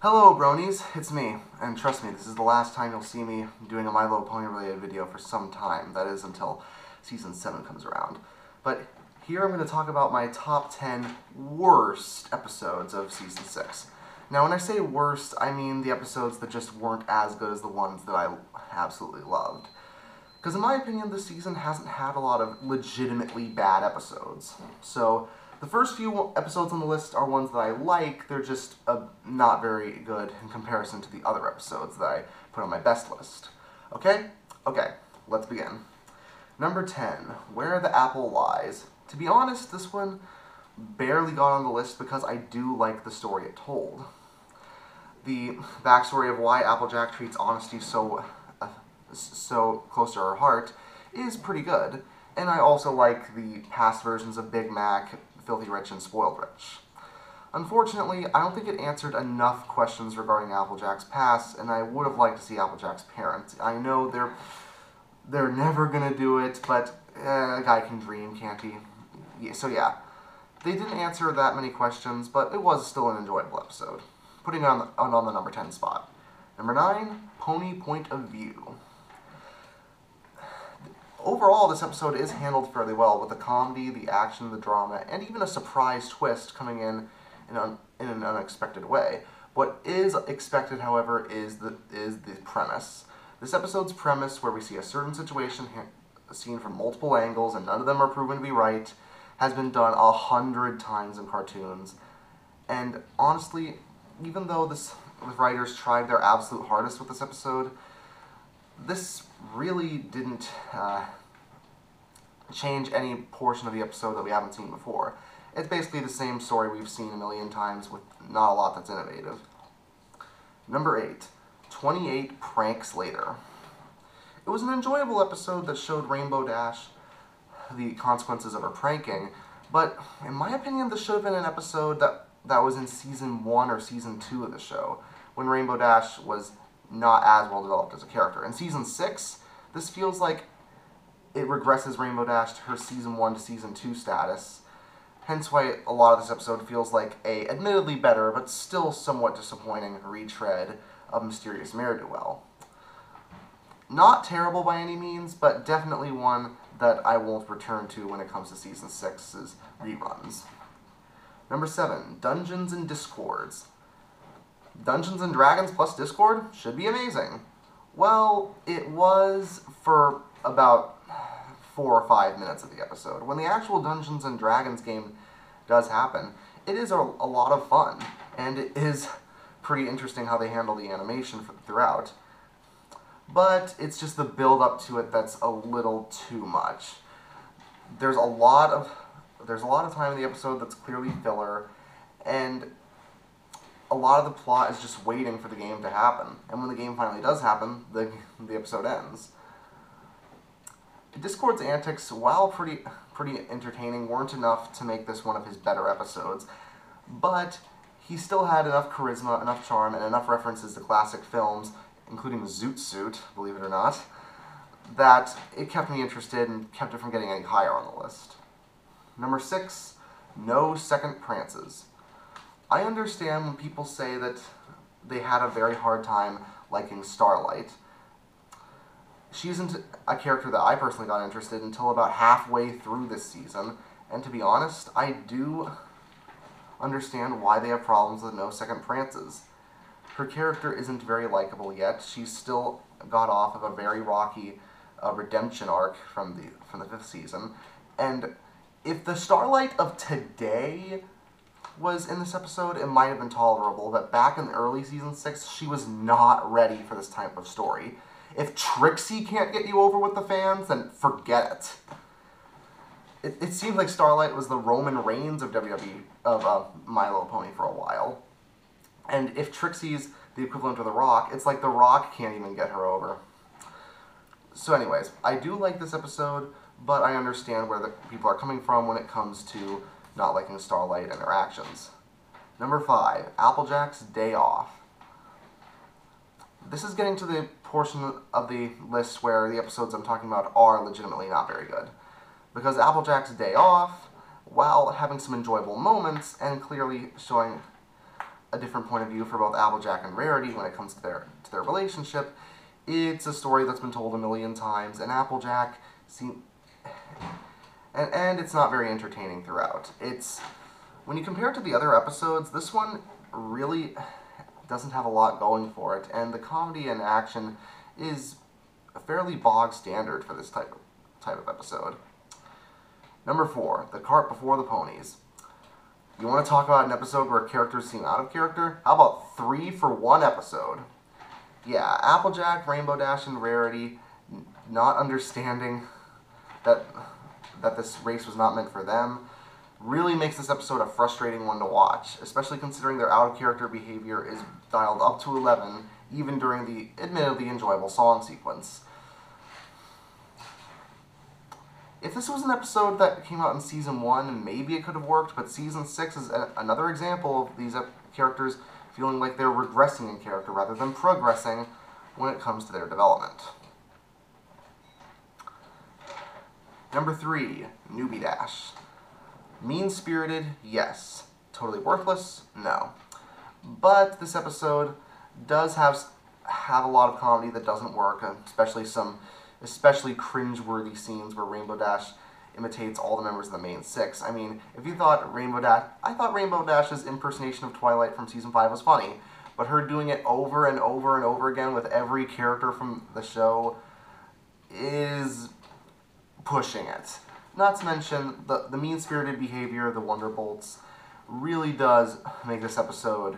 Hello bronies, it's me, and trust me, this is the last time you'll see me doing a My Little Pony related video for some time, that is until Season 7 comes around. But here I'm going to talk about my top 10 worst episodes of Season 6. Now when I say worst, I mean the episodes that just weren't as good as the ones that I absolutely loved. Because in my opinion, this season hasn't had a lot of legitimately bad episodes. So the first few episodes on the list are ones that I like, they're just not very good in comparison to the other episodes that I put on my best list. Okay? Okay, let's begin. Number 10, Where the Apple Lies. To be honest, this one barely got on the list because I do like the story it told. The backstory of why Applejack treats honesty so close to her heart is pretty good, and I also like the past versions of Big Mac, Filthy Rich, and Spoiled Rich. Unfortunately, I don't think it answered enough questions regarding Applejack's past, and I would have liked to see Applejack's parents. I know they're never gonna do it, but a guy can dream, can't he? Yeah, so yeah, they didn't answer that many questions, but it was still an enjoyable episode. Putting it on the number 10 spot. Number 9, Pony Point of View. Overall, this episode is handled fairly well, with the comedy, the action, the drama, and even a surprise twist coming in an unexpected way. What is expected, however, is the premise. This episode's premise, where we see a certain situation seen from multiple angles and none of them are proven to be right, has been done 100 times in cartoons. And honestly, even though the writers tried their absolute hardest with this episode, this really didn't change any portion of the episode that we haven't seen before. It's basically the same story we've seen a million times with not a lot that's innovative. Number 8, 28 Pranks Later. It was an enjoyable episode that showed Rainbow Dash the consequences of her pranking, but in my opinion this should have been an episode that was in Season 1 or Season 2 of the show, when Rainbow Dash was not as well developed as a character. In Season 6, this feels like it regresses Rainbow Dash to her Season 1 to Season 2 status, hence why a lot of this episode feels like a admittedly better, but still somewhat disappointing retread of Mysterious Ne'er-Do-Well. Not terrible by any means, but definitely one that I won't return to when it comes to Season 6's reruns. Number 7, Dungeons and Discords. Dungeons and Dragons plus Discord should be amazing. Well, it was for about 4 or 5 minutes of the episode. When the actual Dungeons and Dragons game does happen, it is a lot of fun, and it is pretty interesting how they handle the animation throughout. But it's just the build-up to it that's a little too much. There's a lot of time in the episode that's clearly filler, and a lot of the plot is just waiting for the game to happen. And when the game finally does happen, the episode ends. Discord's antics, while pretty entertaining, weren't enough to make this one of his better episodes, but he still had enough charisma, enough charm, and enough references to classic films, including Zoot Suit, believe it or not, that it kept me interested and kept it from getting any higher on the list. Number 6, No Second Prances. I understand when people say that they had a very hard time liking Starlight. She isn't a character that I personally got interested in until about halfway through this season, and to be honest, I do understand why they have problems with No Second Prances. Her character isn't very likable yet. She's still got off of a very rocky redemption arc from the 5th season, and if the Starlight of today was in this episode, it might have been tolerable, but back in early Season 6, she was not ready for this type of story. If Trixie can't get you over with the fans, then forget it. It seemed like Starlight was the Roman Reigns of WWE, of My Little Pony for a while. And if Trixie's the equivalent of The Rock, it's like The Rock can't even get her over. So anyways, I do like this episode, but I understand where the people are coming from when it comes to not liking Starlight and her actions. Number 5, Applejack's Day Off. This is getting to the portion of the list where the episodes I'm talking about are legitimately not very good. Because Applejack's Day Off, while having some enjoyable moments and clearly showing a different point of view for both Applejack and Rarity when it comes to their relationship. It's a story that's been told a million times, and Applejack and it's not very entertaining throughout. When you compare it to the other episodes, this one really doesn't have a lot going for it, and the comedy and action is fairly bog standard for this type of episode. Number 4, The Cart Before the Ponies. You want to talk about an episode where characters seem out of character? How about 3 for 1 episode? Yeah, Applejack, Rainbow Dash, and Rarity not understanding that this race was not meant for them really makes this episode a frustrating one to watch, especially considering their out-of-character behavior is dialed up to 11, even during the admittedly enjoyable song sequence. If this was an episode that came out in Season 1, maybe it could have worked, but Season 6 is another example of these characters feeling like they're regressing in character rather than progressing when it comes to their development. Number 3, Newbie Dash. Mean-spirited, yes. Totally worthless, no. But this episode does have a lot of comedy that doesn't work, especially cringe-worthy scenes where Rainbow Dash imitates all the members of the main 6. I mean, if you thought I thought Rainbow Dash's impersonation of Twilight from Season 5 was funny, but her doing it over and over and over again with every character from the show is pushing it. Not to mention, the mean-spirited behavior of the Wonderbolts really does make this episode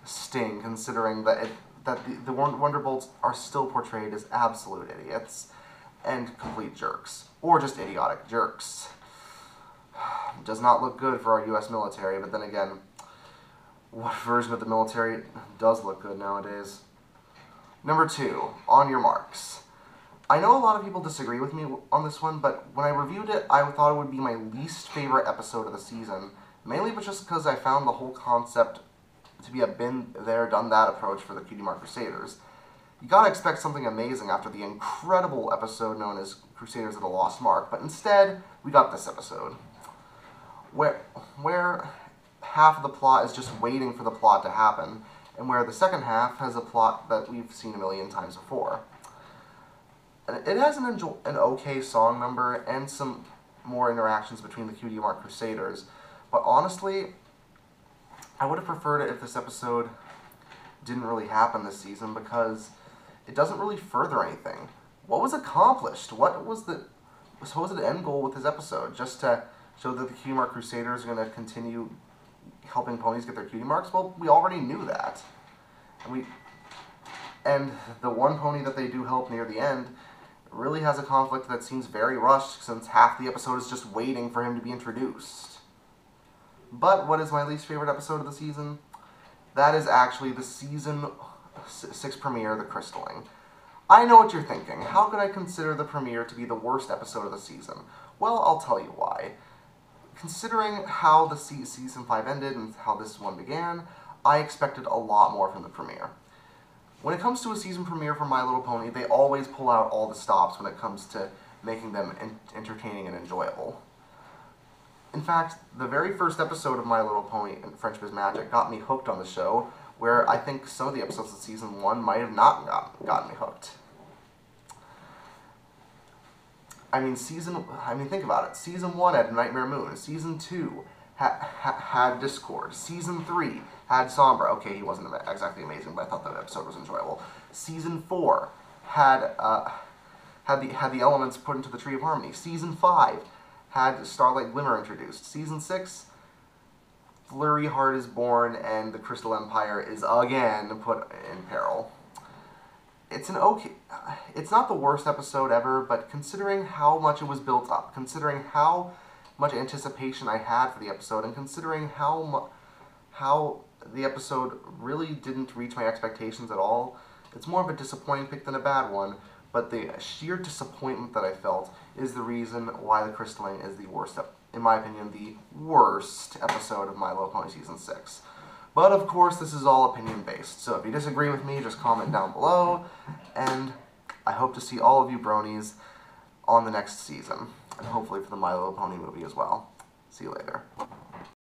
sting, considering that the Wonderbolts are still portrayed as absolute idiots and complete jerks, or just idiotic jerks. Does not look good for our U.S. military, but then again, what version of the military does look good nowadays? Number 2, On Your Marks. I know a lot of people disagree with me on this one, but when I reviewed it, I thought it would be my least favorite episode of the season, mainly just because I found the whole concept to be a been there, done that approach for the Cutie Mark Crusaders. You gotta expect something amazing after the incredible episode known as Crusaders of the Lost Mark, but instead, we got this episode, where half of the plot is just waiting for the plot to happen, and where the second half has a plot that we've seen a million times before. It has an okay song number and some more interactions between the Cutie Mark Crusaders, but honestly, I would have preferred it if this episode didn't really happen this season, because it doesn't really further anything. What was accomplished? What was the supposed end goal with this episode? Just to show that the Cutie Mark Crusaders are going to continue helping ponies get their cutie marks? Well, we already knew that. And the one pony that they do help near the end really has a conflict that seems very rushed, since half the episode is just waiting for him to be introduced. But what is my least favorite episode of the season? That is actually the Season 6 premiere, The Crystalling. I know what you're thinking. How could I consider the premiere to be the worst episode of the season? Well, I'll tell you why. Considering how the Season 5 ended and how this one began, I expected a lot more from the premiere. When it comes to a season premiere for My Little Pony, they always pull out all the stops when it comes to making them entertaining and enjoyable. In fact, the very first episode of My Little Pony and Friendship is Magic got me hooked on the show, where I think some of the episodes of Season 1 might have not gotten me hooked. I mean, think about it. Season 1 had Nightmare Moon. Season 2 had Discord. Season 3 had Sombra. Okay, he wasn't exactly amazing, but I thought that episode was enjoyable. Season 4 had the elements put into the Tree of Harmony. Season 5 had Starlight Glimmer introduced. Season 6, Flurry Heart is born, and the Crystal Empire is again put in peril. It's not the worst episode ever, but considering how much it was built up, considering how much anticipation I had for the episode, and considering how the episode really didn't reach my expectations at all, it's more of a disappointing pick than a bad one, but the sheer disappointment that I felt is the reason why The Crystalling is the worst, in my opinion, the worst episode of My Little Pony Season 6. But of course, this is all opinion-based, so if you disagree with me, just comment down below, and I hope to see all of you bronies on the next season, and hopefully for the My Little Pony movie as well. See you later.